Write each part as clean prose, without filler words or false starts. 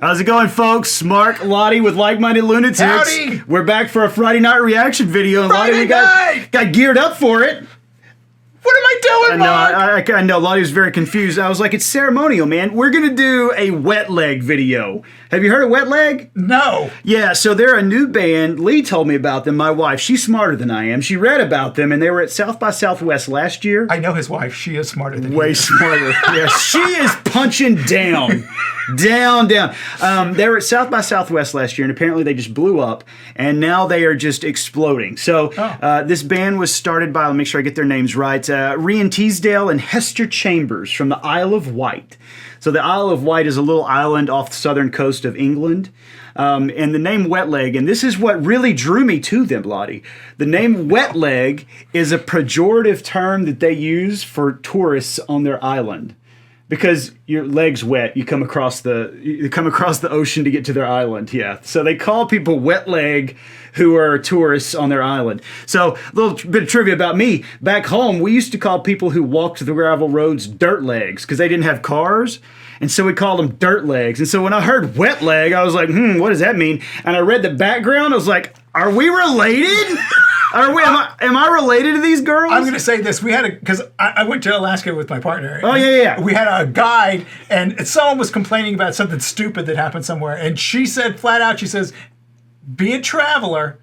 How's it going, folks? Mark, Ladi with Like Minded Lunatics. Howdy! We're back for a Friday night reaction video, and Ladi, we got geared up for it. What am I doing, Mark? I know. Ladi was very confused. I was like, it's ceremonial, man. We're going to do a wet leg video. Have you heard of Wet Leg? No. Yeah, so they're a new band. Lee told me about them. My wife, she's smarter than I am. She read about them, and they were at South by Southwest last year. I know his wife. She is smarter than Way smarter. Yeah, she is punching down. Down. They were at South by Southwest last year, and apparently they just blew up, and now they are just exploding. So this band was started by, let me make sure I get their names right, Rian Teasdale and Hester Chambers from the Isle of Wight. So the Isle of Wight is a little island off the southern coast of England. And the name Wet Leg, and this is what really drew me to them, Ladi. The name Wet Leg is a pejorative term that they use for tourists on their island. Because your leg's wet, you come across the ocean to get to their island. Yeah, so they call people wet leg who are tourists on their island. So a little bit of trivia about me. Back home, we used to call people who walked the gravel roads dirt legs because they didn't have cars, and so we called them dirt legs. And so when I heard wet leg, I was like, what does that mean? And I read the background. I was like, are we related? Am I related to these girls? I'm going to say this. Because I went to Alaska with my partner. Oh, yeah. We had a guide, and someone was complaining about something stupid that happened somewhere. And she said flat out, she says, be a traveler.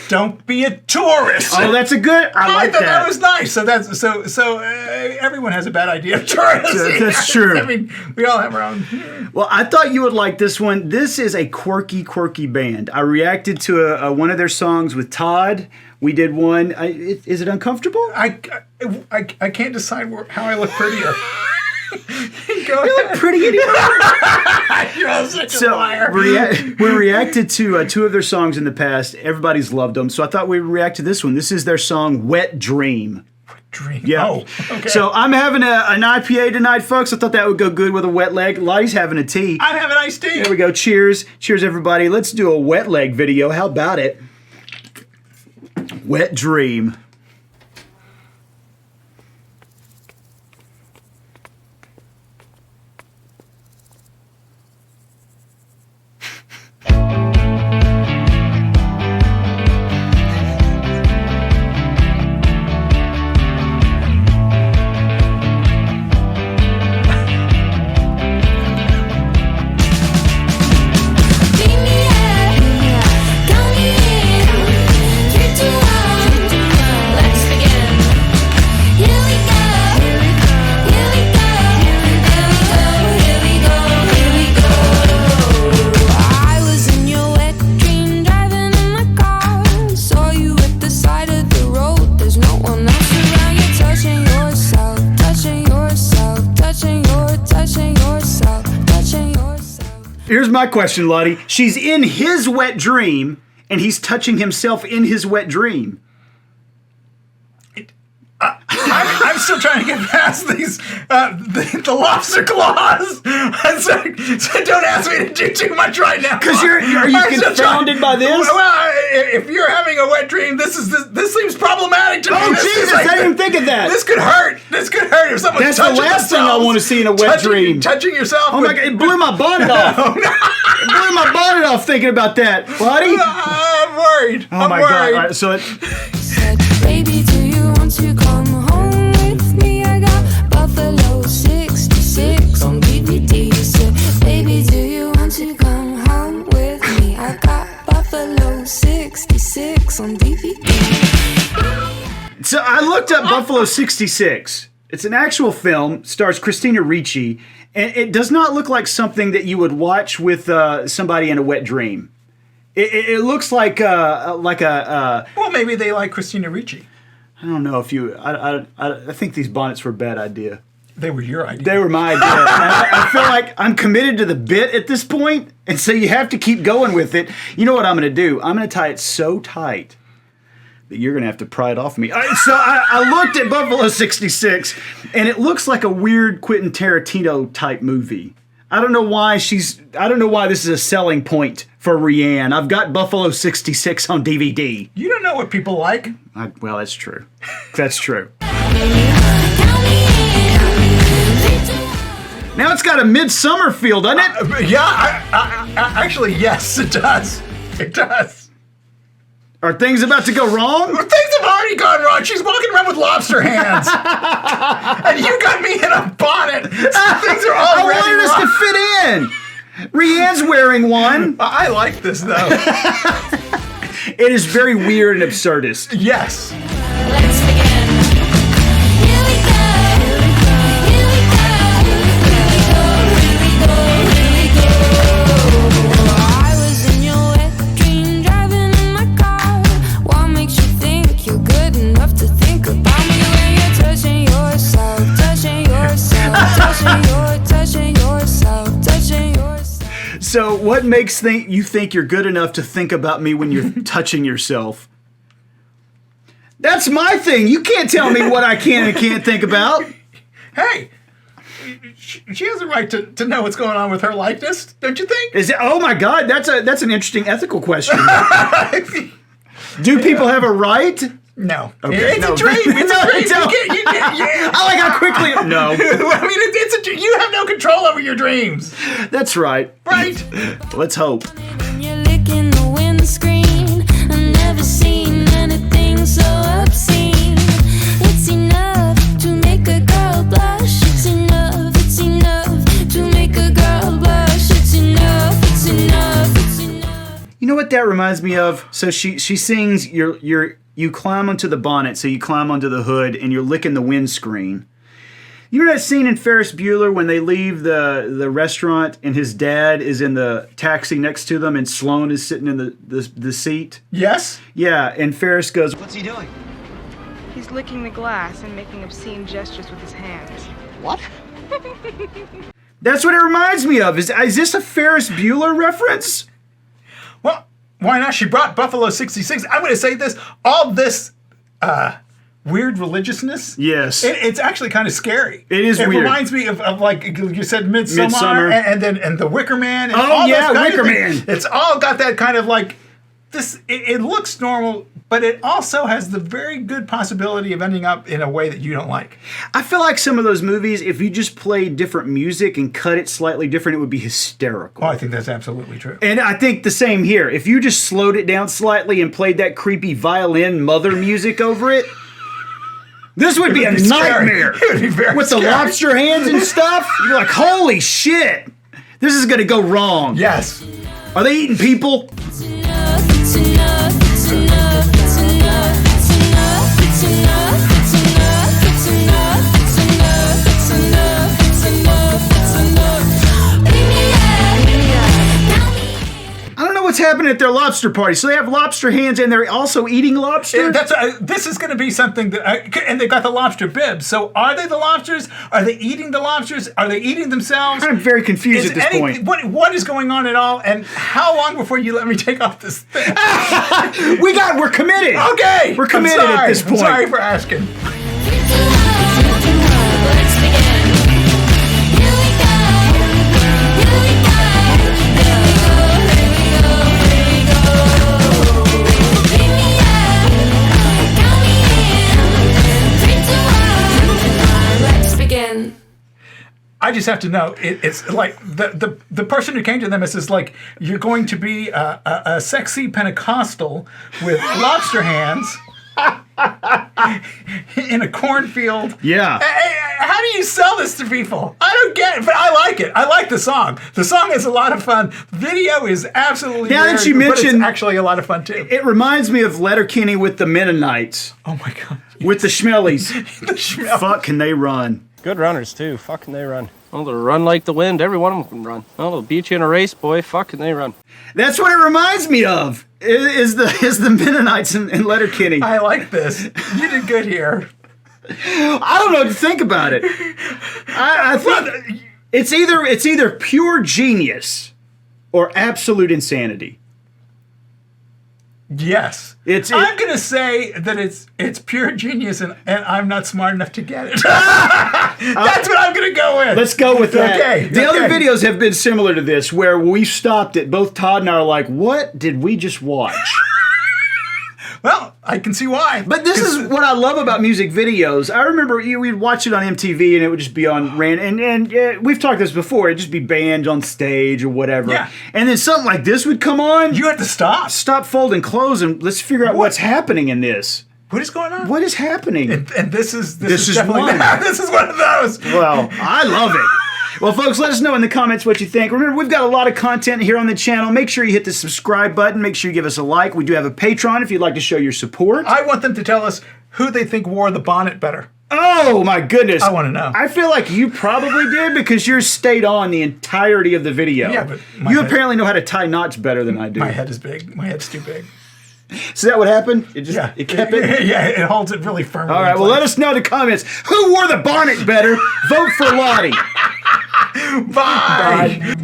Don't be a tourist. Oh, that's a good. I thought that was nice. So everyone has a bad idea of tourists. That's true. I mean, we all have our own. Well, I thought you would like this one. This is a quirky band. I reacted to one of their songs with Todd. We did one. Is it uncomfortable? I can't decide how I look prettier. You look pretty anymore. You're such a liar. We reacted to two of their songs in the past. Everybody's loved them, so I thought we'd react to this one. This is their song "Wet Dream." Dream. Yeah. Oh, okay. So I'm having an IPA tonight, folks. I thought that would go good with a wet leg. Ladi's having a tea. I'm having iced tea. There we go. Cheers, everybody. Let's do a wet leg video. How about it? Wet Dream. Here's my question, Ladi. She's in his wet dream, and he's touching himself in his wet dream. I'm still trying to get past these the lobster claws. So don't ask me to do too much right now. Because are you confounded by this? Well, if you're having a wet dream, this seems problematic to me. Oh, Jesus, I didn't think of that. This could hurt. This could hurt if someone's touching themselves. That's the last thing I want to see in a wet dream. Touching yourself. Oh my God, it blew my bonnet off. It blew my bonnet off thinking about that. Ladi? I'm worried. Oh my God. Right, so said, baby, do you want to come home with me? I got Buffalo 66 on DVD. Said, baby, do you want to come home with me? I got Buffalo 66 on DVD. So I looked up Buffalo 66. It's an actual film, stars Christina Ricci, and it does not look like something that you would watch with somebody in a wet dream. It looks like a well, maybe they like Christina Ricci. I don't know if you. I think these bonnets were a bad idea. They were your idea. They were my idea. I feel like I'm committed to the bit at this point, and so you have to keep going with it. You know what I'm going to do? I'm going to tie it so tight that you're going to have to pry it off me. So I looked at Buffalo 66, and it looks like a weird Quentin Tarantino type movie. I don't know why this is a selling point for Rianne. I've got Buffalo 66 on DVD. You don't know what people like. Well, that's true. That's true. Now it's got a midsummer feel, doesn't it? Actually, yes, it does. It does. Are things about to go wrong? Things have already gone wrong. She's walking around with lobster hands. And you got me in a bonnet. Things are I already wanted us wrong. to fit in. Rianne's wearing one. I like this, though. It is very weird and absurdist. Yes. Let's begin. Here we go. Here we go. Here we go. Here we go. I was in your wet dream, driving in my car. What makes you think you're good enough to think about me when you're touching yourself, touching yourself, touching yourself, touching yourself? So, what makes you think you're good enough to think about me when you're touching yourself? That's my thing. You can't tell me what I can and can't think about. Hey, she has a right to know what's going on with her likeness, don't you think? Oh my God, that's an interesting ethical question. Do people have a right? No. Okay, It's a dream. It's No, a dream. don't. I like how quickly. No, I mean, you have no control over your dreams. that's right. Right? Let's hope. When you're licking the windscreen, I've never seen anything so obscene. It's enough to make a girl blush. It's enough to make a girl blush. It's enough. You know what that reminds me of? So she sings, you climb onto the bonnet, so you climb onto the hood, and you're licking the windscreen. You remember that scene in Ferris Bueller when they leave the restaurant and his dad is in the taxi next to them and Sloane is sitting in the seat? Yes? Yeah, and Ferris goes, What's he doing? He's licking the glass and making obscene gestures with his hands. What? that's what it reminds me of. Is this a Ferris Bueller reference? Well, why not? She brought Buffalo 66. I'm going to say this. All this weird religiousness. Yes. It's actually kind of scary. It is weird. It reminds me of like you said, Midsummer. And the Wicker Man. And Oh, all yeah, those kind of Wicker things. Man. It's all got that kind of like this. It looks normal, but it also has the very good possibility of ending up in a way that you don't like. I feel like some of those movies, if you just played different music and cut it slightly different, it would be hysterical. Oh, I think that's absolutely true. And I think the same here. If you just slowed it down slightly and played that creepy violin mother music over it, this would be a nightmare. It would be very With scary. the lobster hands and stuff, you're like, holy shit, this is going to go wrong. Yes. Are they eating people? It's enough. It's enough. It's enough. It's enough. It's enough. It's enough. It's enough. It's enough. It's enough. It's enough. It's enough. It's enough. Bring me up. Count me in. I don't know what's happening at their lobster party. So they have lobster hands and they're also eating lobster? This is going to be something that, and they got the lobster bibs. So are they the lobsters? Are they eating the lobsters? Are they eating themselves? I'm very confused Is at this point. What is going on at all? And how long before you let me take off this thing? We're committed. Okay, We're committed at this point. I'm sorry for asking. Let's begin. Here we go. Here we go. Here we go. Here we go. Bring me up. Count me in. 3, 2, 1. Let's begin. I just have to know. It's like the person who came to them is like, you're going to be a sexy Pentecostal with lobster hands in a cornfield. Yeah. How do you sell this to people? I don't get it, but I like it. I like the song. The song is a lot of fun. Video is absolutely Now that weird, you but it's mention- actually a lot of fun too. It reminds me of Letterkenny with the Mennonites, Oh my god. with the Schmellies. The smell. Fuck, can they run? Good runners, too. Fucking they run. Oh, they'll run like the wind. Every one of them can run. Oh, they'll beat you in a race, boy. Fucking they run. That's what it reminds me of. Is the Mennonites in Letterkenny. I like this. You did good here. I don't know what to think about it. I think it's either pure genius or absolute insanity. Yes. I'm gonna say that it's pure genius, and I'm not smart enough to get it. That's what I'm gonna go with. Let's go with that. Okay. The other videos have been similar to this, where we stopped it. Both Todd and I are like, "What did we just watch?" Well, I can see why. But this is what I love about music videos. I remember we'd watch it on MTV and it would just be on and we've talked this before. It'd just be bands on stage or whatever. Yeah. And then something like this would come on. You have to stop. Stop folding clothes and let's figure out what's happening in this. What is going on? What is happening? And this is definitely one. This is one of those. Well, I love it. Well, folks, let us know in the comments what you think. Remember, we've got a lot of content here on the channel. Make sure you hit the subscribe button. Make sure you give us a like. We do have a Patreon if you'd like to show your support. I want them to tell us who they think wore the bonnet better. Oh, my goodness. I want to know. I feel like you probably did because yours stayed on the entirety of the video. Yeah, but you apparently know how to tie knots better than I do. My head is big. My head's too big. So that what happened? It kept it? Yeah, it holds it really firmly. All right, well, let us know in the comments who wore the bonnet better. Vote for Ladi. Bye.